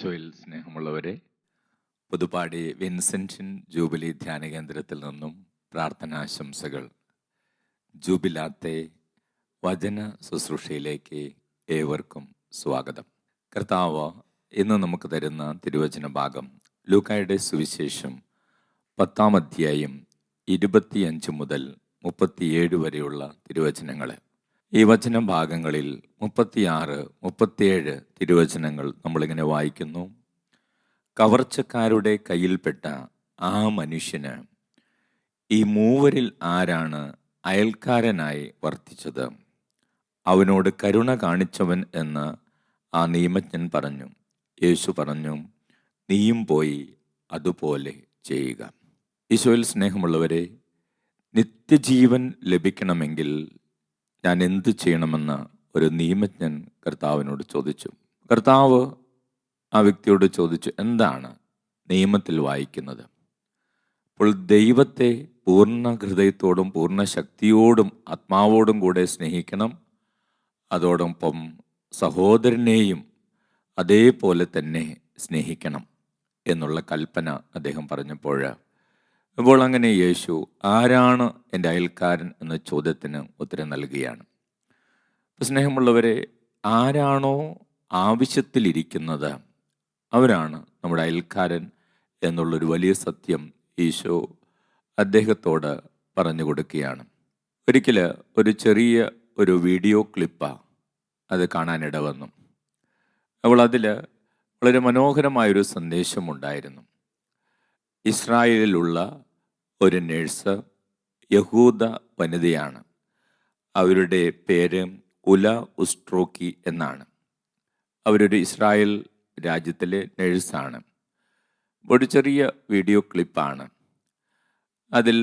ഈശോയിൽ സ്നേഹമുള്ളവരെ, Puthuppadi Vincentian jubilee ധ്യാന കേന്ദ്രത്തിൽ നിന്നും പ്രാർത്ഥനാശംസകൾ. ജൂബിലാത്തെ വചന ശുശ്രൂഷയിലേക്ക് ഏവർക്കും സ്വാഗതം. കർത്താവ് ഇന്ന് നമുക്ക് തരുന്ന തിരുവചന ഭാഗം ലൂക്കായുടെ സുവിശേഷം 10-ാം അധ്യായം 25 മുതൽ 37 വരെയുള്ള തിരുവചനങ്ങൾ. ഈ വചന ഭാഗങ്ങളിൽ 36, 37 തിരുവചനങ്ങൾ നമ്മളിങ്ങനെ വായിക്കുന്നു. കവർച്ചക്കാരുടെ കയ്യിൽപ്പെട്ട ആ മനുഷ്യന് ഈ മൂവരിൽ ആരാണ് അയൽക്കാരനായി വർത്തിച്ചത്? അവനോട് കരുണ കാണിച്ചവൻ എന്ന് ആ നിയമജ്ഞൻ പറഞ്ഞു. യേശു പറഞ്ഞു, നീയും പോയി അതുപോലെ ചെയ്യുക. ഈശോയിൽ സ്നേഹമുള്ളവരെ, നിത്യജീവൻ ലഭിക്കണമെങ്കിൽ ഞാൻ എന്ത് ചെയ്യണമെന്ന് ഒരു നിയമജ്ഞൻ കർത്താവിനോട് ചോദിച്ചു. കർത്താവ് ആ വ്യക്തിയോട് ചോദിച്ചു, എന്താണ് നിയമത്തിൽ വായിക്കുന്നത്? അപ്പോൾ ദൈവത്തെ പൂർണ്ണ ഹൃദയത്തോടും പൂർണ്ണ ശക്തിയോടും ആത്മാവോടും കൂടെ സ്നേഹിക്കണം, അതോടൊപ്പം സഹോദരനെയും അതേപോലെ തന്നെ സ്നേഹിക്കണം എന്നുള്ള കൽപ്പന അദ്ദേഹം പറഞ്ഞപ്പോൾ, അപ്പോൾ അങ്ങനെ യേശു ആരാണ് എൻ്റെ അയൽക്കാരൻ എന്ന ചോദ്യത്തിന് ഉത്തരം നൽകുകയാണ്. സ്നേഹമുള്ളവരെ, ആരാണോ ആവശ്യത്തിലിരിക്കുന്നത് അവരാണ് നമ്മുടെ അയൽക്കാരൻ എന്നുള്ളൊരു വലിയ സത്യം ഈശോ അദ്ദേഹത്തോട് പറഞ്ഞു കൊടുക്കുകയാണ്. ഒരിക്കൽ ഒരു ചെറിയ ഒരു വീഡിയോ ക്ലിപ്പാണ് അത് കാണാനിട വന്നു. അപ്പോൾ അതിൽ വളരെ മനോഹരമായൊരു സന്ദേശമുണ്ടായിരുന്നു. ഇസ്രായേലിലുള്ള ഒരു നേഴ്സ്, യഹൂദ വനിതയാണ്. അവരുടെ പേര് ഉല ഉസ്ട്രോക്കി എന്നാണ്. അവരൊരു ഇസ്രായേൽ രാജ്യത്തിലെ നേഴ്സാണ്. ഒരു ചെറിയ വീഡിയോ ക്ലിപ്പാണ്. അതിൽ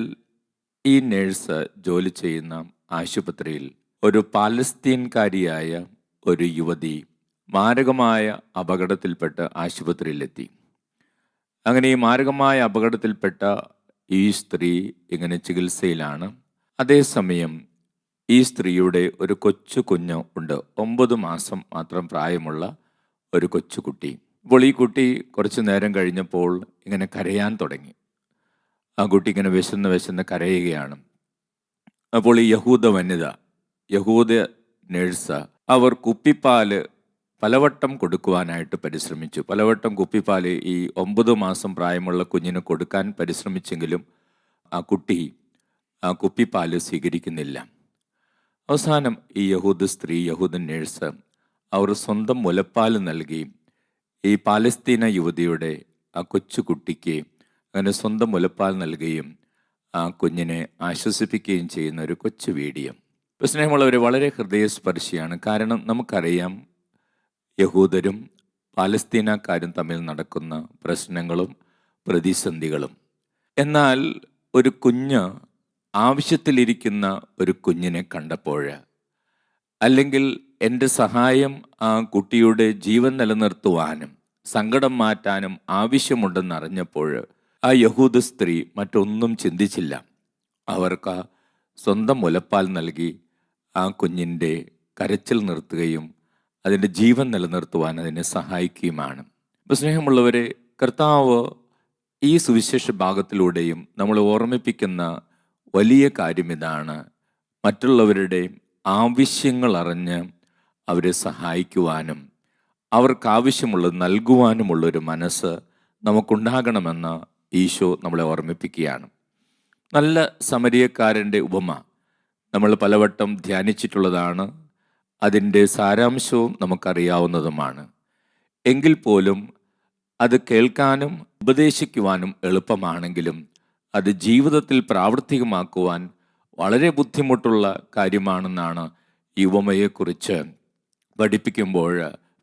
ഈ നേഴ്സ് ജോലി ചെയ്യുന്ന ആശുപത്രിയിൽ ഒരു പാലസ്തീൻകാരിയായ ഒരു യുവതി മാരകമായ അപകടത്തിൽപ്പെട്ട് ആശുപത്രിയിലെത്തി. അങ്ങനെ ഈ മാരകമായ അപകടത്തിൽപ്പെട്ട ഈ സ്ത്രീ ഇങ്ങനെ ചികിത്സയിലാണ്. അതേസമയം ഈ സ്ത്രീയുടെ ഒരു കൊച്ചു കുഞ്ഞ് ഉണ്ട്, 9 മാസം മാത്രം പ്രായമുള്ള ഒരു കൊച്ചുകുട്ടി. അപ്പോൾ ഈ കുട്ടി കുറച്ച് നേരം കഴിഞ്ഞപ്പോൾ ഇങ്ങനെ കരയാൻ തുടങ്ങി. ആ കുട്ടി ഇങ്ങനെ വിശന്ന് കരയുകയാണ്. അപ്പോൾ ഈ യഹൂദ നേഴ്സ് അവർ കുപ്പിപ്പാല് പലവട്ടം കൊടുക്കുവാനായിട്ട് പരിശ്രമിച്ചു. പലവട്ടം കുപ്പിപ്പാൽ ഈ 9 മാസം പ്രായമുള്ള കുഞ്ഞിന് കൊടുക്കാൻ പരിശ്രമിച്ചെങ്കിലും ആ കുട്ടി ആ കുപ്പിപ്പാൽ സ്വീകരിക്കുന്നില്ല. അവസാനം ഈ യഹൂദ നേഴ്സ് അവർ സ്വന്തം മുലപ്പാൽ നൽകി ഈ പാലസ്തീന യുവതിയുടെ ആ കൊച്ചുകുട്ടിക്ക് അങ്ങനെ സ്വന്തം മുലപ്പാൽ നൽകുകയും ആ കുഞ്ഞിനെ ആശ്വസിപ്പിക്കുകയും ചെയ്യുന്ന ഒരു കൊച്ചു വീഡിയോ. സ്നേഹമുള്ളവർ, വളരെ ഹൃദയസ്പർശിയാണ്. കാരണം നമുക്കറിയാം യഹൂദരും പാലസ്തീനക്കാരും തമ്മിൽ നടക്കുന്ന പ്രശ്നങ്ങളും പ്രതിസന്ധികളും. എന്നാൽ ഒരു കുഞ്ഞ് ആവശ്യത്തിലിരിക്കുന്ന ഒരു കുഞ്ഞിനെ കണ്ടപ്പോൾ, അല്ലെങ്കിൽ എൻ്റെ സഹായം ആ കുട്ടിയുടെ ജീവൻ നിലനിർത്തുവാനും സങ്കടം മാറ്റാനും ആവശ്യമുണ്ടെന്നറിഞ്ഞപ്പോൾ ആ യഹൂദ സ്ത്രീ മറ്റൊന്നും ചിന്തിച്ചില്ല. അവർക്ക് സ്വന്തം മുലപ്പാൽ നൽകി ആ കുഞ്ഞിൻ്റെ കരച്ചിൽ നിർത്തുകയും അതിൻ്റെ ജീവൻ നിലനിർത്തുവാൻ അതിനെ സഹായിക്കുകയുമാണ്. അപ്പോൾ സ്നേഹമുള്ളവരെ, കർത്താവ് ഈ സുവിശേഷ ഭാഗത്തിലൂടെയും നമ്മൾ ഓർമ്മിപ്പിക്കുന്ന വലിയ കാര്യം ഇതാണ്: മറ്റുള്ളവരുടെ ആവശ്യങ്ങൾ അറിഞ്ഞ് അവരെ സഹായിക്കുവാനും അവർക്ക് ആവശ്യമുള്ളത് നൽകുവാനുമുള്ളൊരു മനസ്സ് നമുക്കുണ്ടാകണമെന്ന് ഈശോ നമ്മളെ ഓർമ്മിപ്പിക്കുകയാണ്. നല്ല സമരിയക്കാരൻ്റെ ഉപമ നമ്മൾ പലവട്ടം ധ്യാനിച്ചിട്ടുള്ളതാണ്. അതിൻ്റെ സാരാംശവും നമുക്കറിയാവുന്നതുമാണ്. എങ്കിൽ പോലും അത് കേൾക്കാനും ഉപദേശിക്കുവാനും എളുപ്പമാണെങ്കിലും അത് ജീവിതത്തിൽ പ്രാവർത്തികമാക്കുവാൻ വളരെ ബുദ്ധിമുട്ടുള്ള കാര്യമാണെന്നാണ് ഈ ഉപമയെക്കുറിച്ച് പഠിപ്പിക്കുമ്പോൾ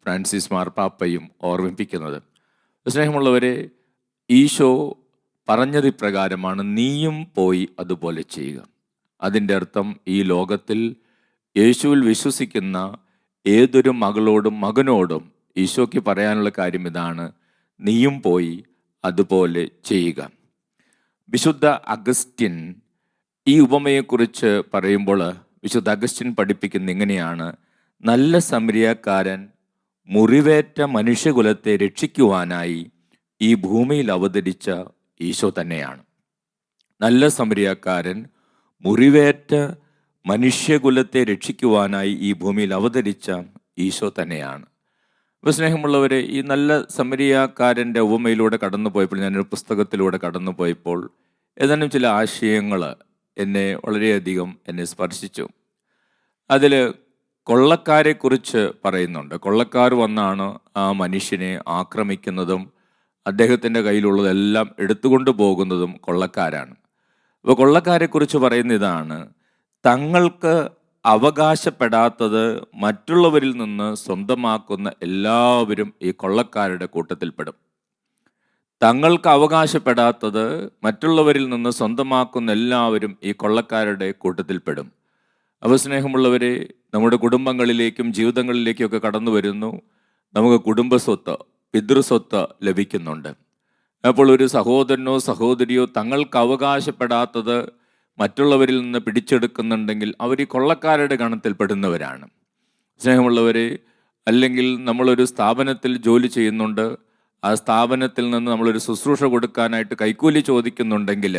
ഫ്രാൻസിസ് മാർപ്പാപ്പയും ഓർമ്മിപ്പിക്കുന്നത്. സ്നേഹമുള്ളവരെ, ഈശോ പറഞ്ഞത് ഇപ്രകാരമാണ്: നീയും പോയി അതുപോലെ ചെയ്യുക. അതിൻ്റെ അർത്ഥം ഈ ലോകത്തിൽ യേശുവിൽ വിശ്വസിക്കുന്ന ഏതൊരു മകളോടും മകനോടും ഈശോയ്ക്ക് പറയാനുള്ള കാര്യം ഇതാണ്: നീയും പോയി അതുപോലെ ചെയ്യുക. വിശുദ്ധ അഗസ്റ്റിൻ ഈ ഉപമയെക്കുറിച്ച് പറയുമ്പോൾ വിശുദ്ധ അഗസ്റ്റിൻ പഠിപ്പിക്കുന്ന ഇങ്ങനെയാണ്: നല്ല സമരിയക്കാരൻ മുറിവേറ്റ മനുഷ്യകുലത്തെ രക്ഷിക്കുവാനായി ഈ ഭൂമിയിൽ അവതരിച്ച ഈശോ തന്നെയാണ്. നല്ല സമരിയാക്കാരൻ മുറിവേറ്റ മനുഷ്യകുലത്തെ രക്ഷിക്കുവാനായി ഈ ഭൂമിയിൽ അവതരിച്ച ഈശോ തന്നെയാണ്. അപ്പോൾ സ്നേഹമുള്ളവരെ, ഈ നല്ല സമരിയാക്കാരൻ്റെ ഉപമയിലൂടെ കടന്നു പോയപ്പോൾ, ഞാനൊരു പുസ്തകത്തിലൂടെ കടന്നു പോയപ്പോൾ ഏതാനും ചില ആശയങ്ങൾ എന്നെ വളരെയധികം സ്പർശിച്ചു. അതിൽ കൊള്ളക്കാരെക്കുറിച്ച് പറയുന്നുണ്ട്. കൊള്ളക്കാർ വന്നാണ് ആ മനുഷ്യനെ ആക്രമിക്കുന്നതും അദ്ദേഹത്തിൻ്റെ കയ്യിലുള്ളതെല്ലാം എടുത്തുകൊണ്ട് പോകുന്നതും കൊള്ളക്കാരാണ്. അപ്പോൾ കൊള്ളക്കാരെക്കുറിച്ച് പറയുന്ന ഇതാണ്: തങ്ങൾക്ക് അവകാശപ്പെടാത്തത് മറ്റുള്ളവരിൽ നിന്ന് സ്വന്തമാക്കുന്ന എല്ലാവരും ഈ കൊള്ളക്കാരുടെ കൂട്ടത്തിൽപ്പെടും. തങ്ങൾക്ക് അവകാശപ്പെടാത്തത് മറ്റുള്ളവരിൽ നിന്ന് സ്വന്തമാക്കുന്ന എല്ലാവരും ഈ കൊള്ളക്കാരുടെ കൂട്ടത്തിൽപ്പെടും. അപ്പോൾ സ്നേഹമുള്ളവരെ, നമ്മുടെ കുടുംബങ്ങളിലേക്കും ജീവിതങ്ങളിലേക്കൊക്കെ കടന്നു വരുന്നു. നമുക്ക് കുടുംബസ്വത്ത്, പിതൃസ്വത്ത് ലഭിക്കുന്നുണ്ട്. അപ്പോൾ ഒരു സഹോദരനോ സഹോദരിയോ തങ്ങൾക്ക് അവകാശപ്പെടാത്തത് മറ്റുള്ളവരിൽ നിന്ന് പിടിച്ചെടുക്കുന്നുണ്ടെങ്കിൽ അവർ ഈ കൊള്ളക്കാരുടെ ഗണത്തിൽപ്പെടുന്നവരാണ്. സ്നേഹമുള്ളവരെ, അല്ലെങ്കിൽ നമ്മളൊരു സ്ഥാപനത്തിൽ ജോലി ചെയ്യുന്നുണ്ട്, ആ സ്ഥാപനത്തിൽ നിന്ന് നമ്മളൊരു ശുശ്രൂഷ കൊടുക്കാനായിട്ട് കൈക്കൂലി ചോദിക്കുന്നുണ്ടെങ്കിൽ,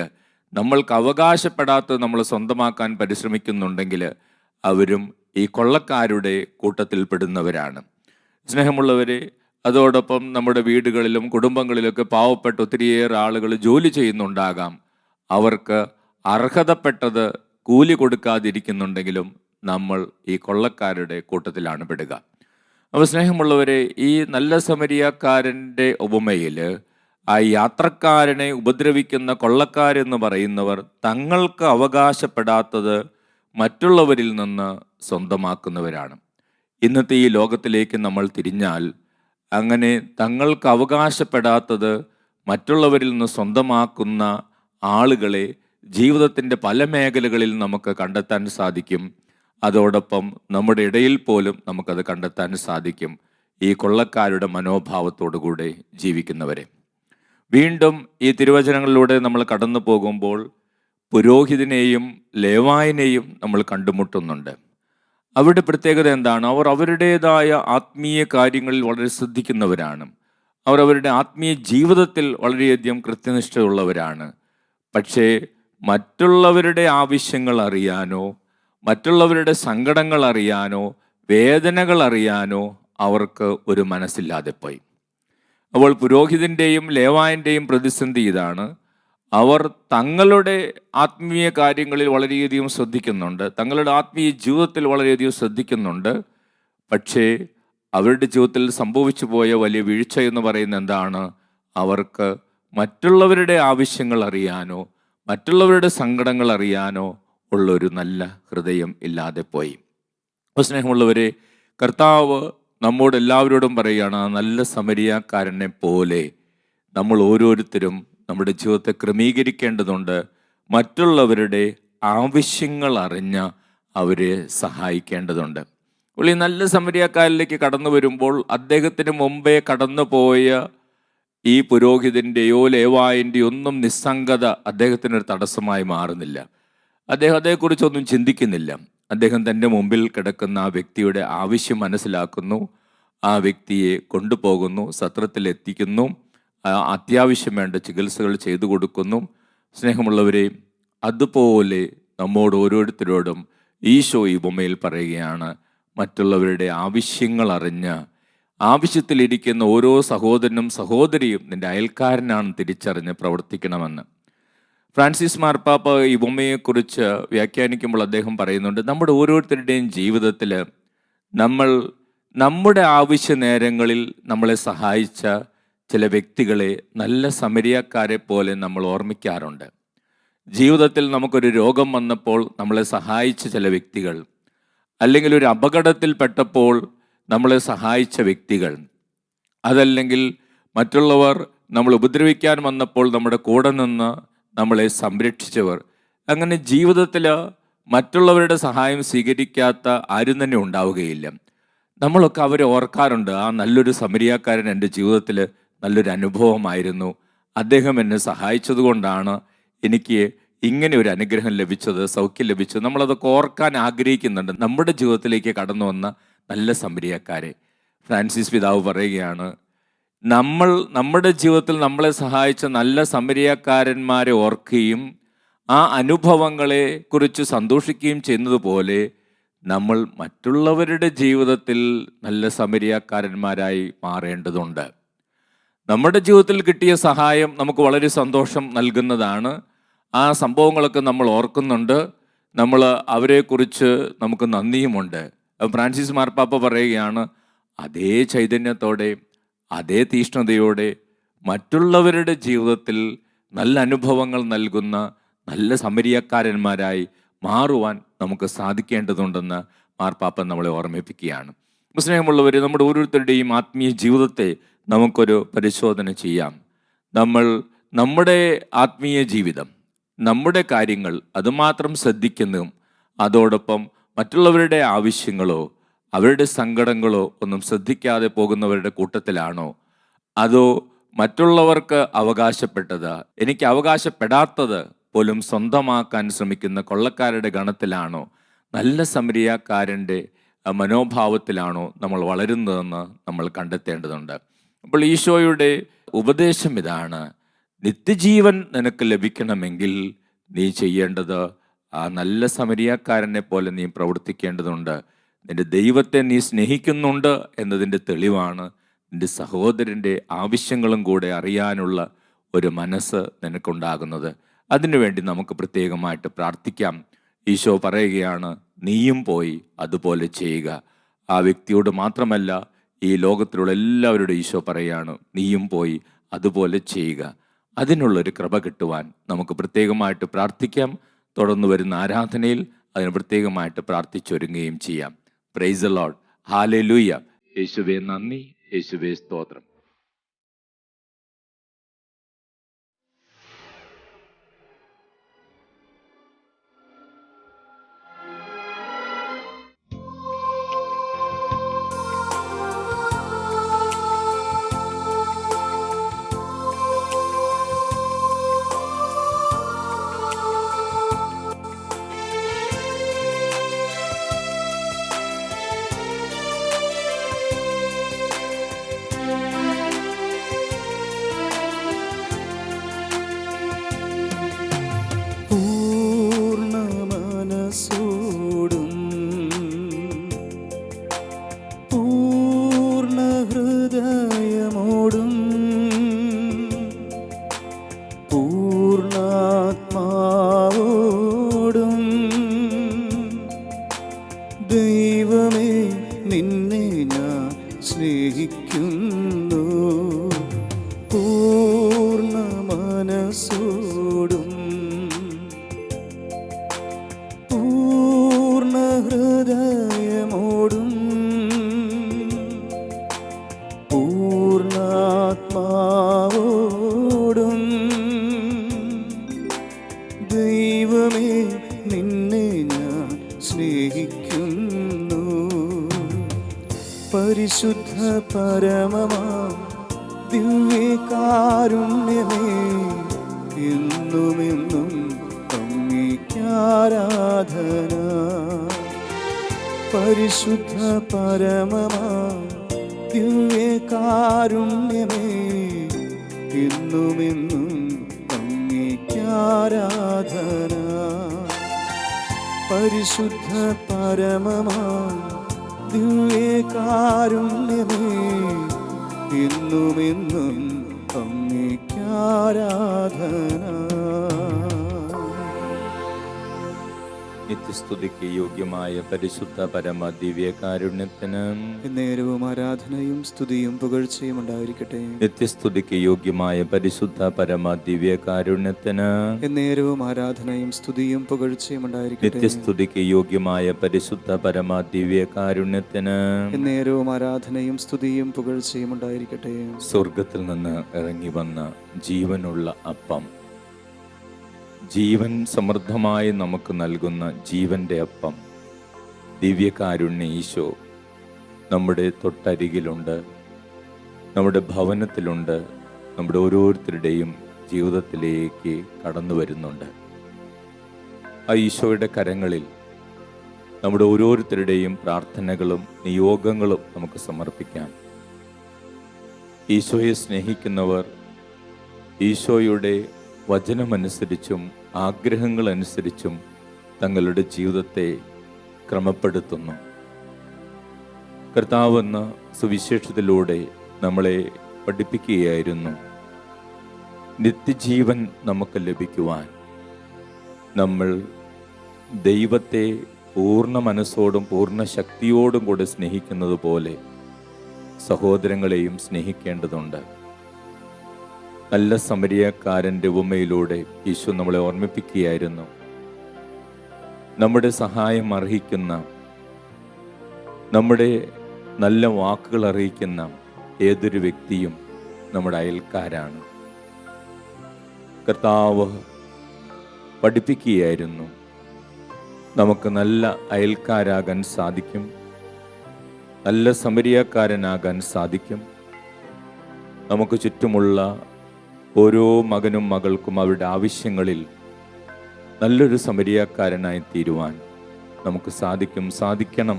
നമ്മൾക്ക് അവകാശപ്പെടാത്തത് നമ്മൾ സ്വന്തമാക്കാൻ പരിശ്രമിക്കുന്നുണ്ടെങ്കിൽ അവരും ഈ കൊള്ളക്കാരുടെ കൂട്ടത്തിൽപ്പെടുന്നവരാണ്. സ്നേഹമുള്ളവരെ, അതോടൊപ്പം നമ്മുടെ വീടുകളിലും കുടുംബങ്ങളിലൊക്കെ പാവപ്പെട്ട ഒത്തിരിയേറെ ആളുകൾ ജോലി ചെയ്യുന്നുണ്ടാകാം. അവർക്ക് അർഹതപ്പെട്ടത് കൂലി കൊടുക്കാതിരിക്കുന്നുണ്ടെങ്കിലും നമ്മൾ ഈ കൊള്ളക്കാരുടെ കൂട്ടത്തിലാണ് പെടുക. അപ്പോൾ സ്നേഹമുള്ളവരെ, ഈ നല്ല സമരിയാക്കാരൻ്റെ ഉപമയിൽ ആ യാത്രക്കാരനെ ഉപദ്രവിക്കുന്ന കൊള്ളക്കാരെന്ന് പറയുന്നവർ തങ്ങൾക്ക് അവകാശപ്പെടാത്തത് മറ്റുള്ളവരിൽ നിന്ന് സ്വന്തമാക്കുന്നവരാണ്. ഇന്നത്തെ ഈ ലോകത്തിലേക്ക് നമ്മൾ തിരിഞ്ഞാൽ അങ്ങനെ തങ്ങൾക്ക് അവകാശപ്പെടാത്തത് മറ്റുള്ളവരിൽ നിന്ന് സ്വന്തമാക്കുന്ന ആളുകളെ ജീവിതത്തിൻ്റെ പല മേഖലകളിൽ നമുക്ക് കണ്ടെത്താൻ സാധിക്കും. അതോടൊപ്പം നമ്മുടെ ഇടയിൽ പോലും നമുക്കത് കണ്ടെത്താൻ സാധിക്കും, ഈ കൊള്ളക്കാരുടെ മനോഭാവത്തോടുകൂടെ ജീവിക്കുന്നവരെ. വീണ്ടും ഈ തിരുവചനങ്ങളിലൂടെ നമ്മൾ കടന്നു പോകുമ്പോൾ പുരോഹിതനെയും ലേവായനെയും നമ്മൾ കണ്ടുമുട്ടുന്നുണ്ട്. അവരുടെ പ്രത്യേകത എന്താണ്? അവർ അവരുടേതായ ആത്മീയ കാര്യങ്ങളിൽ വളരെ ശ്രദ്ധിക്കുന്നവരാണ്. അവർ അവരുടെ ആത്മീയ ജീവിതത്തിൽ വളരെയധികം കൃത്യനിഷ്ഠയുള്ളവരാണ്. പക്ഷേ മറ്റുള്ളവരുടെ ആവശ്യങ്ങൾ അറിയാനോ, മറ്റുള്ളവരുടെ സങ്കടങ്ങൾ അറിയാനോ, വേദനകൾ അറിയാനോ അവർക്ക് ഒരു മനസ്സില്ലാതെ പോയി. അപ്പോൾ പുരോഹിതൻ്റെയും ലേവായൻ്റെയും പ്രതിസന്ധി ഇതാണ്: അവർ തങ്ങളുടെ ആത്മീയ കാര്യങ്ങളിൽ വളരെയധികം ശ്രദ്ധിക്കുന്നുണ്ട്, തങ്ങളുടെ ആത്മീയ ജീവിതത്തിൽ വളരെയധികം ശ്രദ്ധിക്കുന്നുണ്ട്. പക്ഷേ അവരുടെ ജീവിതത്തിൽ സംഭവിച്ചു പോയ വലിയ വീഴ്ച എന്ന് പറയുന്നത് എന്താണ്? അവർക്ക് മറ്റുള്ളവരുടെ ആവശ്യങ്ങൾ അറിയാനോ, മറ്റുള്ളവരുടെ സങ്കടങ്ങൾ അറിയാനോ ഉള്ളൊരു നല്ല ഹൃദയം ഇല്ലാതെ പോയി. സ്നേഹമുള്ളവരെ, കർത്താവ് നമ്മോട് എല്ലാവരോടും പറയുകയാണ്, ആ നല്ല സമരിയാക്കാരനെ പോലെ നമ്മൾ ഓരോരുത്തരും നമ്മുടെ ജീവിതത്തെ ക്രമീകരിക്കേണ്ടതുണ്ട്. മറ്റുള്ളവരുടെ ആവശ്യങ്ങൾ അറിഞ്ഞ് അവരെ സഹായിക്കേണ്ടതുണ്ട്. അപ്പോൾ ഈ നല്ല സമരിയാക്കാരിലേക്ക് കടന്നു വരുമ്പോൾ അദ്ദേഹത്തിന് മുമ്പേ കടന്നു പോയ ഈ പുരോഹിതൻ്റെയോ ലേവായൻ്റെയോ ഒന്നും നിസ്സംഗത അദ്ദേഹത്തിനൊരു തടസ്സമായി മാറുന്നില്ല. അദ്ദേഹം അതേക്കുറിച്ചൊന്നും ചിന്തിക്കുന്നില്ല. അദ്ദേഹം തൻ്റെ മുമ്പിൽ കിടക്കുന്ന ആ വ്യക്തിയുടെ ആവശ്യം മനസ്സിലാക്കുന്നു, ആ വ്യക്തിയെ കൊണ്ടുപോകുന്നു, സത്രത്തിലെത്തിക്കുന്നു, അത്യാവശ്യം വേണ്ട ചികിത്സകൾ ചെയ്തു കൊടുക്കുന്നു. സ്നേഹമുള്ളവരെ, അതുപോലെ നമ്മോട് ഓരോരുത്തരോടും ഈശോ ഈ ഉപമയിൽ പറയുകയാണ്, മറ്റുള്ളവരുടെ ആവശ്യങ്ങൾ അറിഞ്ഞ് ആവശ്യത്തിലിരിക്കുന്ന ഓരോ സഹോദരനും സഹോദരിയും നിൻ്റെ അയൽക്കാരനാണെന്ന് തിരിച്ചറിഞ്ഞ് പ്രവർത്തിക്കണമെന്ന്. ഫ്രാൻസിസ് മാർപ്പാപ്പ ഈ ഉപമയെക്കുറിച്ച് വ്യാഖ്യാനിക്കുമ്പോൾ അദ്ദേഹം പറയുന്നുണ്ട്, നമ്മുടെ ഓരോരുത്തരുടെയും ജീവിതത്തിൽ നമ്മൾ നമ്മുടെ ആവശ്യ നേരങ്ങളിൽ നമ്മളെ സഹായിച്ച ചില വ്യക്തികളെ നല്ല സമരിയാക്കാരെ പോലെ നമ്മൾ ഓർമ്മിക്കാറുണ്ട്. ജീവിതത്തിൽ നമുക്കൊരു രോഗം വന്നപ്പോൾ നമ്മളെ സഹായിച്ച ചില വ്യക്തികൾ, അല്ലെങ്കിൽ ഒരു അപകടത്തിൽപ്പെട്ടപ്പോൾ നമ്മളെ സഹായിച്ച വ്യക്തികൾ, അതല്ലെങ്കിൽ മറ്റുള്ളവർ നമ്മൾ ഉപദ്രവിക്കാൻ വന്നപ്പോൾ നമ്മുടെ കൂടെ നിന്ന് നമ്മളെ സംരക്ഷിച്ചവർ, അങ്ങനെ ജീവിതത്തിൽ മറ്റുള്ളവരുടെ സഹായം സ്വീകരിക്കാത്ത ആരും തന്നെ ഉണ്ടാവുകയില്ല. നമ്മളൊക്കെ അവരെ ഓർക്കാറുണ്ട്, ആ നല്ലൊരു സമരിയാക്കാരൻ എൻ്റെ ജീവിതത്തിൽ നല്ലൊരു അനുഭവമായിരുന്നു, അദ്ദേഹം എന്നെ സഹായിച്ചത് കൊണ്ടാണ് എനിക്ക് ഇങ്ങനെ ഒരു അനുഗ്രഹം ലഭിച്ചത്, സൗഖ്യം ലഭിച്ചത്. നമ്മളതൊക്കെ ഓർക്കാൻ ആഗ്രഹിക്കുന്നുണ്ട്, നമ്മുടെ ജീവിതത്തിലേക്ക് കടന്നു വന്ന നല്ല സമരിയാക്കാരെ. ഫ്രാൻസിസ് പിതാവ് പറയുകയാണ്, നമ്മുടെ ജീവിതത്തിൽ നമ്മളെ സഹായിച്ച നല്ല സമരിയാക്കാരന്മാരെ ഓർക്കുകയും ആ അനുഭവങ്ങളെ കുറിച്ച് സന്തോഷിക്കുകയും ചെയ്യുന്നതുപോലെ നമ്മൾ മറ്റുള്ളവരുടെ ജീവിതത്തിൽ നല്ല സമരിയാക്കാരന്മാരായി മാറേണ്ടതുണ്ട്. നമ്മുടെ ജീവിതത്തിൽ കിട്ടിയ സഹായം നമുക്ക് വളരെ സന്തോഷം നൽകുന്നതാണ്. ആ സംഭവങ്ങളൊക്കെ നമ്മൾ ഓർക്കുന്നുണ്ട്, നമ്മൾ അവരെക്കുറിച്ച് നമുക്ക് നന്ദിയുമുണ്ട്. ഫ്രാൻസിസ് മാർപ്പാപ്പ പറയുകയാണ്, അതേ ചൈതന്യത്തോടെ അതേ തീഷ്ണതയോടെ മറ്റുള്ളവരുടെ ജീവിതത്തിൽ നല്ല അനുഭവങ്ങൾ നൽകുന്ന നല്ല സമരിയക്കാരന്മാരായി മാറുവാൻ നമുക്ക് സാധിക്കേണ്ടതുണ്ടെന്ന് മാർപ്പാപ്പ നമ്മളെ ഓർമ്മിപ്പിക്കുകയാണ്. സ്നേഹമുള്ളവർ, നമ്മുടെ ഓരോരുത്തരുടെയും ആത്മീയ ജീവിതത്തെ നമുക്കൊരു പരിശോധന ചെയ്യാം. നമ്മുടെ ആത്മീയ ജീവിതം, നമ്മുടെ കാര്യങ്ങൾ അതുമാത്രം ശ്രദ്ധിക്കുന്നതും അതോടൊപ്പം മറ്റുള്ളവരുടെ ആവശ്യങ്ങളോ അവരുടെ സങ്കടങ്ങളോ ഒന്നും ശ്രദ്ധിക്കാതെ പോകുന്നവരുടെ കൂട്ടത്തിലാണോ? അതോ മറ്റുള്ളവർക്ക് അവകാശപ്പെട്ടത് എനിക്ക് അവകാശപ്പെടാത്തത് പോലും സ്വന്തമാക്കാൻ ശ്രമിക്കുന്ന കൊള്ളക്കാരുടെ ഗണത്തിലാണോ? നല്ല സമരിയാക്കാരൻ്റെ മനോഭാവത്തിലാണോ നമ്മൾ വളരുന്നതെന്ന് നമ്മൾ കണ്ടെത്തേണ്ടതുണ്ട്. അപ്പോൾ ഈശോയുടെ ഉപദേശം ഇതാണ്: നിത്യജീവൻ നിനക്ക് ലഭിക്കണമെങ്കിൽ നീ ചെയ്യേണ്ടത് ആ നല്ല സമരിയാക്കാരനെ പോലെ നീ പ്രവർത്തിക്കേണ്ടതുണ്ട്. നിന്റെ ദൈവത്തെ നീ സ്നേഹിക്കുന്നുണ്ട് എന്നതിൻ്റെ തെളിവാണ് നിന്റെ സഹോദരൻ്റെ ആവശ്യങ്ങളും കൂടെ അറിയാനുള്ള ഒരു മനസ്സ് നിനക്കുണ്ടാകുന്നത്. അതിനുവേണ്ടി നമുക്ക് പ്രത്യേകമായിട്ട് പ്രാർത്ഥിക്കാം. ഈശോ പറയുകയാണ്, നീയും പോയി അതുപോലെ ചെയ്യുക. ആ വ്യക്തിയോട് മാത്രമല്ല, ഈ ലോകത്തിലുള്ള എല്ലാവരോടും ഈശോ പറയുകയാണ്, നീയും പോയി അതുപോലെ ചെയ്യുക. അതിനുള്ളൊരു കൃപ കിട്ടുവാൻ നമുക്ക് പ്രത്യേകമായിട്ട് പ്രാർത്ഥിക്കാം. തുടർന്ന് വരുന്ന ആരാധനയിൽ അതിന് പ്രത്യേകമായിട്ട് പ്രാർത്ഥിച്ചൊരുങ്ങുകയും ചെയ്യാം. Praise the Lord. ഹല്ലേലൂയ. യേശുവേ നന്ദി, യേശുവേ സ്തോത്രം. ദൈവമേ, നിന്നെ ഞാൻ സ്നേഹിക്കുന്നു പൂർണ്ണ മനസ്സോടും പൂർണ്ണ ഹൃദയമോടും പൂർണ്ണാത്മാവോടും. ദൈവമേ, നിന്നെ ഞാൻ സ്നേഹിക്കുന്നു. പരിശുദ്ധ പരമമാ ദിവ്യകാരുണ്യമേ, എന്നുമെന്നും അങ്ങേക്കാരാധന. പരിശുദ്ധ പരമമാ ദിവ്യകാരുണ്യമേ, എന്നുമെന്നും അങ്ങേക്കാരാധന. പരിശുദ്ധ പരമമാ ദിവ്യകാരുണ്യമേ, എന്നുമെന്നും അങ്ങേക്കാരാധന. നിത്യസ്തുതിക്ക് യോഗ്യമായ പരിശുദ്ധ പരമ ദിവ്യകാരുണ്യത്തിന് നേരവും ആരാധനയും സ്തുതിയും പുകഴ്ചയും ഉണ്ടായിരിക്കട്ടെ. നിത്യസ്തുതിക്ക് യോഗ്യമായ പരിശുദ്ധ പരമ ദിവ്യകാരുണ്യത്തിന് നേരവും ആരാധനയും സ്തുതിയും പുകഴ്ചയും ഉണ്ടായിരിക്കട്ടെ. നിത്യസ്തുതിക്ക് യോഗ്യമായ പരിശുദ്ധ പരമ ദിവ്യകാരുണ്യത്തിന് നേരവും ആരാധനയും സ്തുതിയും പുകഴ്ചയും ഉണ്ടായിരിക്കട്ടെ. സ്വർഗത്തിൽ നിന്ന് ഇറങ്ങി വന്ന ജീവനുള്ള അപ്പം, ജീവൻ സമൃദ്ധമായി നമുക്ക് നൽകുന്ന ജീവൻ്റെ അപ്പം, ദിവ്യകാരുണ്യ ഈശോ നമ്മുടെ തൊട്ടരികിലുണ്ട്, നമ്മുടെ ഭവനത്തിലുണ്ട്, നമ്മുടെ ഓരോരുത്തരുടെയും ജീവിതത്തിലേക്ക് കടന്നു വരുന്നുണ്ട്. ആ ഈശോയുടെ കരങ്ങളിൽ നമ്മുടെ ഓരോരുത്തരുടെയും പ്രാർത്ഥനകളും നിയോഗങ്ങളും നമുക്ക് സമർപ്പിക്കാം. ഈശോയെ സ്നേഹിക്കുന്നവർ ഈശോയുടെ വചനമനുസരിച്ചും ആഗ്രഹങ്ങളനുസരിച്ചും തങ്ങളുടെ ജീവിതത്തെ ക്രമപ്പെടുത്തുന്നു. കർത്താവെന്ന സുവിശേഷത്തിലൂടെ നമ്മളെ പഠിപ്പിക്കുകയായിരുന്നു, നിത്യജീവൻ നമുക്ക് ലഭിക്കുവാൻ നമ്മൾ ദൈവത്തെ പൂർണ്ണ മനസ്സോടും പൂർണ്ണ ശക്തിയോടും കൂടെ സ്നേഹിക്കുന്നത് പോലെ സഹോദരങ്ങളെയും സ്നേഹിക്കേണ്ടതുണ്ട്. നല്ല സമരിയക്കാരൻ്റെ ഉപമയിലൂടെ ഈശോ നമ്മളെ ഓർമ്മിപ്പിക്കുകയായിരുന്നു, നമ്മുടെ സഹായം അർഹിക്കുന്ന, നമ്മുടെ നല്ല വാക്കുകൾ അറിയിക്കുന്ന ഏതൊരു വ്യക്തിയും നമ്മുടെ അയൽക്കാരാണ്. കർത്താവ് പഠിപ്പിക്കുകയായിരുന്നു, നമുക്ക് നല്ല അയൽക്കാരാകാൻ സാധിക്കും, നല്ല സമരിയക്കാരനാകാൻ സാധിക്കും. നമുക്ക് ചുറ്റുമുള്ള ഓരോ മകനും മകൾക്കും അവരുടെ ആവശ്യങ്ങളിൽ നല്ലൊരു സമരിയക്കാരനായി തീരുവാൻ നമുക്ക് സാധിക്കണം.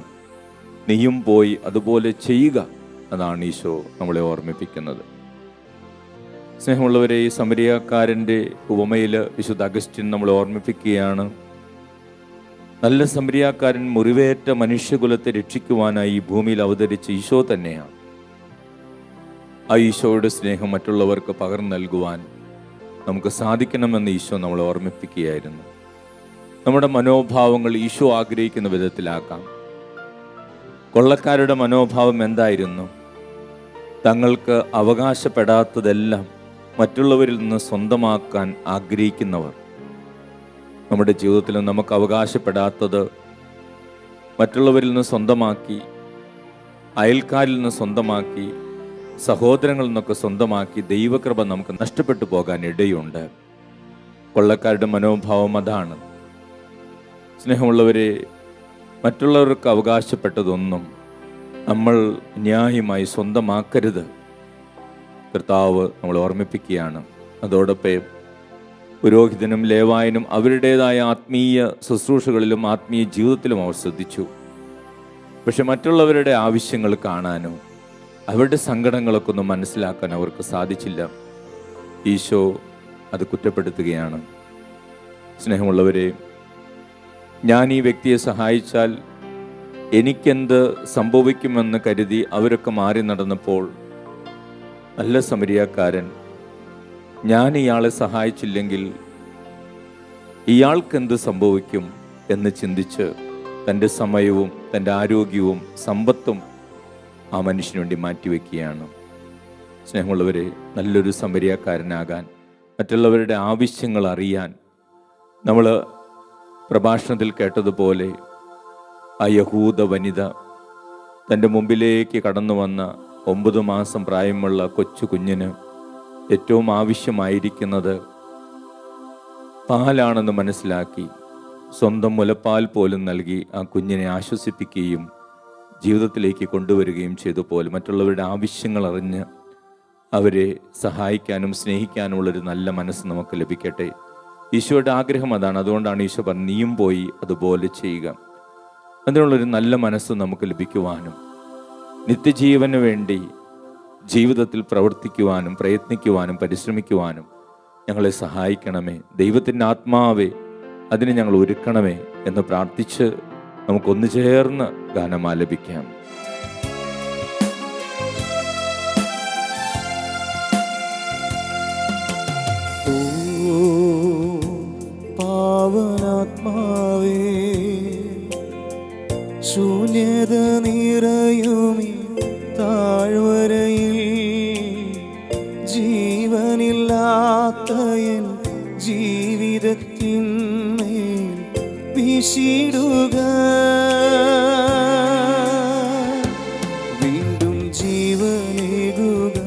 നീയും പോയി അതുപോലെ ചെയ്യുക. അതാണ് ഈശോ നമ്മളെ ഓർമ്മിപ്പിക്കുന്നത്. സ്നേഹമുള്ളവരെ, ഈ സമരിയക്കാരൻ്റെ ഉപമയിൽ വിശുദ്ധ അഗസ്റ്റിൻ നമ്മളെ ഓർമ്മിപ്പിക്കുകയാണ്, നല്ല സമരിയക്കാരൻ മുറിവേറ്റ മനുഷ്യകുലത്തെ രക്ഷിക്കുവാനായി ഈ ഭൂമിയിൽ അവതരിച്ച ഈശോ തന്നെയാണ്. ആ ഈശോയുടെ സ്നേഹം മറ്റുള്ളവർക്ക് പകർന്നു നൽകുവാൻ നമുക്ക് സാധിക്കണമെന്ന് ഈശോ നമ്മളെ ഓർമ്മിപ്പിക്കുകയായിരുന്നു. നമ്മുടെ മനോഭാവങ്ങൾ ഈശോ ആഗ്രഹിക്കുന്ന വിധത്തിലാക്കാം. കൊള്ളക്കാരുടെ മനോഭാവം എന്തായിരുന്നു? തങ്ങൾക്ക് അവകാശപ്പെടാത്തതെല്ലാം മറ്റുള്ളവരിൽ നിന്ന് സ്വന്തമാക്കാൻ ആഗ്രഹിക്കുന്നവർ. നമ്മുടെ ജീവിതത്തിൽ നമുക്ക് അവകാശപ്പെടാത്തത് മറ്റുള്ളവരിൽ നിന്ന് സ്വന്തമാക്കി, അയൽക്കാരിൽ നിന്ന് സ്വന്തമാക്കി, സഹോദരങ്ങളിൽ നിന്നൊക്കെ സ്വന്തമാക്കി ദൈവകൃപ നമുക്ക് നഷ്ടപ്പെട്ടു പോകാൻ ഇടയുണ്ട്. കൊള്ളക്കാരുടെ മനോഭാവം അതാണ്. സ്നേഹമുള്ളവരെ, മറ്റുള്ളവർക്ക് അവകാശപ്പെട്ടതൊന്നും നമ്മൾ ന്യായമായി സ്വന്തമാക്കരുത്. കർത്താവ് നമ്മൾ ഓർമ്മിപ്പിക്കുകയാണ്. അതോടൊപ്പം പുരോഹിതനും ലേവായനും അവരുടേതായ ആത്മീയ ശുശ്രൂഷകളിലും ആത്മീയ ജീവിതത്തിലും അവർ ശ്രദ്ധിച്ചു. പക്ഷെ മറ്റുള്ളവരുടെ ആവശ്യങ്ങൾ കാണാനോ അവരുടെ സങ്കടങ്ങളൊക്കെ ഒന്ന് മനസ്സിലാക്കാൻ അവർക്ക് സാധിച്ചില്ല. ഈശോ അത് കുറ്റപ്പെടുത്തുകയാണ്. സ്നേഹമുള്ളവരെ, ഞാൻ ഈ വ്യക്തിയെ സഹായിച്ചാൽ എനിക്കെന്ത് സംഭവിക്കുമെന്ന് കരുതി അവരൊക്കെ മാറി നടന്നപ്പോൾ നല്ല സമരിയക്കാരൻ, ഞാൻ ഇയാളെ സഹായിച്ചില്ലെങ്കിൽ ഇയാൾക്കെന്ത് സംഭവിക്കും എന്ന് ചിന്തിച്ച് തൻ്റെ സമയവും തൻ്റെ ആരോഗ്യവും സമ്പത്തും ആ മനുഷ്യന് വേണ്ടി മാറ്റിവെക്കുകയാണ്. സ്നേഹമുള്ളവരെ, നല്ലൊരു സമരിയക്കാരനാകാൻ, മറ്റുള്ളവരുടെ ആവശ്യങ്ങൾ അറിയാൻ, നമ്മൾ പ്രഭാഷണത്തിൽ കേട്ടതുപോലെ ആ യഹൂദ വനിത തൻ്റെ മുമ്പിലേക്ക് കടന്നു വന്ന 9 മാസം പ്രായമുള്ള കൊച്ചു കുഞ്ഞിന് ഏറ്റവും ആവശ്യമായിരിക്കുന്നത് പാലാണെന്ന് മനസ്സിലാക്കി സ്വന്തം മുലപ്പാൽ പോലും നൽകി ആ കുഞ്ഞിനെ ആശ്വസിപ്പിക്കുകയും ജീവിതത്തിലേക്ക് കൊണ്ടുവരികയും ചെയ്തു പോലെ മറ്റുള്ളവരുടെ ആവശ്യങ്ങൾ അറിഞ്ഞ് അവരെ സഹായിക്കാനും സ്നേഹിക്കാനുമുള്ളൊരു നല്ല മനസ്സ് നമുക്ക് ലഭിക്കട്ടെ. ഈശോയുടെ ആഗ്രഹം അതാണ്. അതുകൊണ്ടാണ് ഈശോ പറഞ്ഞത്, നീയും പോയി അതുപോലെ ചെയ്യുക. അതിനുള്ളൊരു നല്ല മനസ്സ് നമുക്ക് ലഭിക്കുവാനും നിത്യജീവന് വേണ്ടി ജീവിതത്തിൽ പ്രവർത്തിക്കുവാനും പ്രയത്നിക്കുവാനും പരിശ്രമിക്കുവാനും ഞങ്ങളെ സഹായിക്കണമേ. ദൈവത്തിൻ്റെ ആത്മാവെ, അതിന് ഞങ്ങൾ ഒരുക്കണമേ എന്ന് പ്രാർത്ഥിച്ച് നമുക്കൊന്നു ചേർന്ന് ഗാനം ആലപിക്കാം. പാവനാത്മാവേ, ശൂന്യത നിറയുമീ താഴ്വരയിൽ ജീവനില്ലാത്ത എൻ ജീവിതത്തിന്മേൽ വീശിടുക. വീണ്ടും ജീവനേകുക,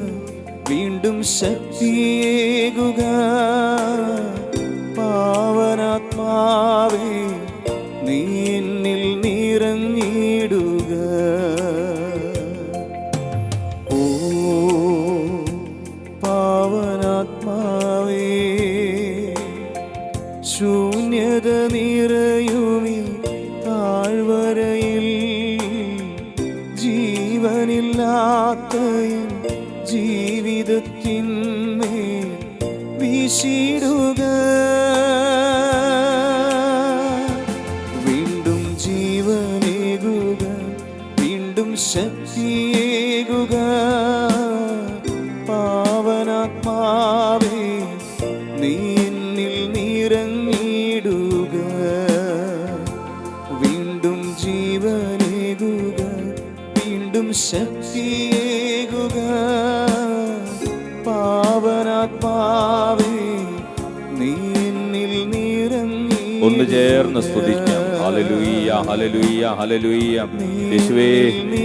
വീണ്ടും ശക്തിയേകുക. പാവനാത്മാവേ, നീ എന്നിൽ നിറഞ്ഞിടുക. ഓ പാവനാത്മാവേ, ശൂന്യ ശൂന്യത നിറയുമീ താഴ്വരയിൽ ജീവനില്ലാത്ത എൻ ജീവിതത്തിന്മേൽ വീശിടുക. വീണ്ടും ജീവനേകുക, വീണ്ടും ശക്തിയേകുക. പാവനാത്മാവേ നീ എന്നിൽ നിറഞ്ഞിടുക. വീണ്ടും ജീവനേകുക, വീണ്ടും ശക്തിയേകുക. പാവനാത്മാവേ നീ എന്നിൽ നിറഞ്ഞിടുക. ഒന്ന് ചേർന്ന് സ്തുതിക്കാം. Hallelujah, hallelujah, hallelujah. യേശുവേ,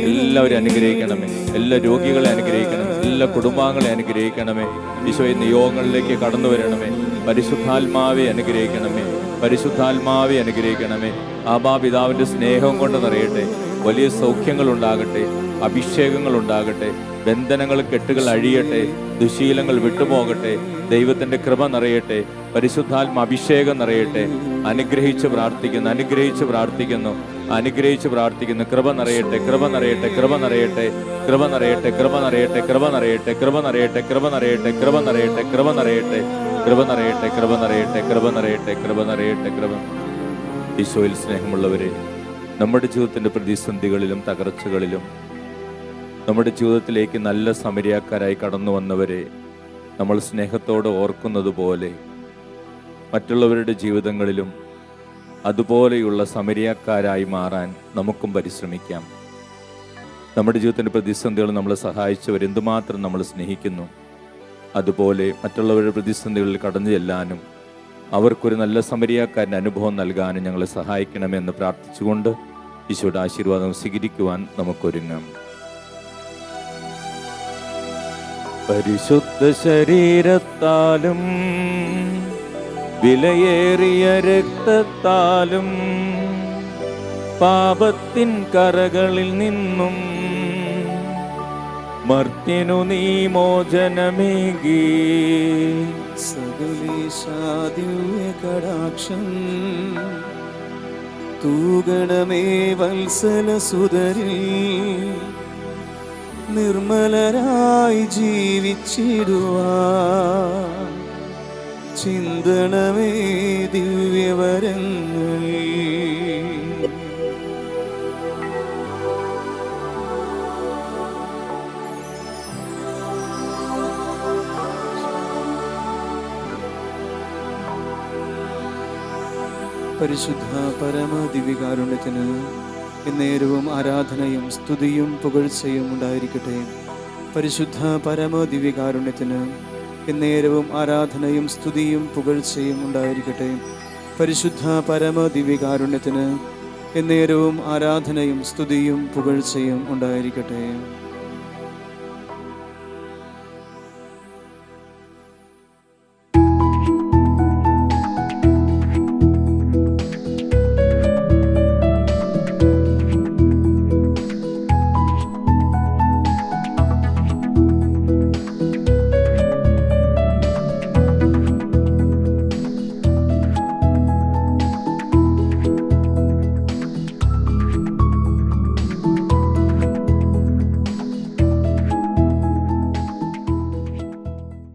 എല്ലാവരും അനുഗ്രഹിക്കണമേ. എല്ലാ രോഗികളെ അനുഗ്രഹിക്കണമേ. എല്ലാ കുടുംബാംഗങ്ങളെ അനുഗ്രഹിക്കണമേ. യേശുവേ, നിയോഗങ്ങളിലേക്ക് കടന്നു വരണമേ. പരിശുദ്ധാത്മാവെ അനുഗ്രഹിക്കണമേ. പരിശുദ്ധാത്മാവെ അനുഗ്രഹിക്കണമേ. ആബാപിതാവിന്റെ സ്നേഹം കൊണ്ട് നിറയട്ടെ. വലിയ സൗഖ്യങ്ങൾ ഉണ്ടാകട്ടെ, അഭിഷേകങ്ങൾ ഉണ്ടാകട്ടെ, ബന്ധനങ്ങൾ, കെട്ടുകൾ അഴിയട്ടെ, ദുശീലങ്ങൾ വിട്ടുപോകട്ടെ. ദൈവത്തിന്റെ കൃപ നിറയട്ടെ, പരിശുദ്ധാത്മ അഭിഷേകം നിറയട്ടെ. അനുഗ്രഹിച്ച് പ്രാർത്ഥിക്കുന്നു, അനുഗ്രഹിച്ച് പ്രാർത്ഥിക്കുന്നു, അനുഗ്രഹിച്ച് പ്രാർത്ഥിക്കുന്നു. കൃപ നിറയട്ടെ, കൃപ നിറയട്ടെ, കൃപ നിറയട്ടെ, കൃപ നിറയട്ടെ, കൃപ നിറയട്ടെ, കൃപ നിറയട്ടെ, കൃപ നിറയട്ടെ, കൃപ നിറയട്ടെ, കൃപ നിറയട്ടെ, കൃപ നിറയട്ടെ, കൃപ നിറയട്ടെ, കൃപ നിറയട്ടെ, കൃപ നിറയട്ടെ, കൃപ നിറയട്ടെ, കൃപ. ഈശോയിൽ സ്നേഹമുള്ളവരെ, നമ്മുടെ ജീവിതത്തിന്റെ പ്രതിസന്ധികളിലും തകർച്ചകളിലും നമ്മുടെ ജീവിതത്തിലേക്ക് നല്ല സമരിയാക്കാരായി കടന്നു വന്നവരെ നമ്മൾ സ്നേഹത്തോടെ ഓർക്കുന്നത് പോലെ മറ്റുള്ളവരുടെ ജീവിതങ്ങളിലും അതുപോലെയുള്ള സമരിയാക്കാരായി മാറാൻ നമുക്കും പരിശ്രമിക്കാം. നമ്മുടെ ജീവിതത്തിൻ്റെ പ്രതിസന്ധികൾ നമ്മളെ സഹായിച്ചവർ എന്തുമാത്രം നമ്മൾ സ്നേഹിക്കുന്നു, അതുപോലെ മറ്റുള്ളവരുടെ പ്രതിസന്ധികളിൽ കടന്നു ചെല്ലാനും അവർക്കൊരു നല്ല സമരിയാക്കാരൻ്റെ അനുഭവം നൽകാനും ഞങ്ങളെ സഹായിക്കണമെന്ന് പ്രാർത്ഥിച്ചുകൊണ്ട് ഈശോയുടെ ആശീർവാദം സ്വീകരിക്കുവാൻ നമുക്കൊരുങ്ങാം. പരിശുദ്ധ ശരീരത്താലും വിലയേറിയ രക്തത്താലും പാപത്തിൻ കറകളിൽ നിന്നും മർത്യനു നീ മോചനമേകി. സകലേശാദിവ്യ കടാക്ഷം തൂഗണമേ വത്സല സുതരിൽ നിർമ്മലരായി ജീവിച്ചിടുവാൻ ചിന്തണമേ ദിവ്യവരങ്ങൾ. പരിശുദ്ധ പരമദിവ്യകാരുണ്യത്തിന് എന്നേരവും ആരാധനയും സ്തുതിയും പുകഴ്ചയും ഉണ്ടായിരിക്കട്ടെ. പരിശുദ്ധ പരമദിവ്യകാരുണ്യത്തിന് എന്നേരവും ആരാധനയും സ്തുതിയും പുകഴ്ചയും ഉണ്ടായിരിക്കട്ടെ. പരിശുദ്ധ പരമദിവ്യകാരുണ്യത്തിന് എന്നേരവും ആരാധനയും സ്തുതിയും പുകഴ്ചയും ഉണ്ടായിരിക്കട്ടെ.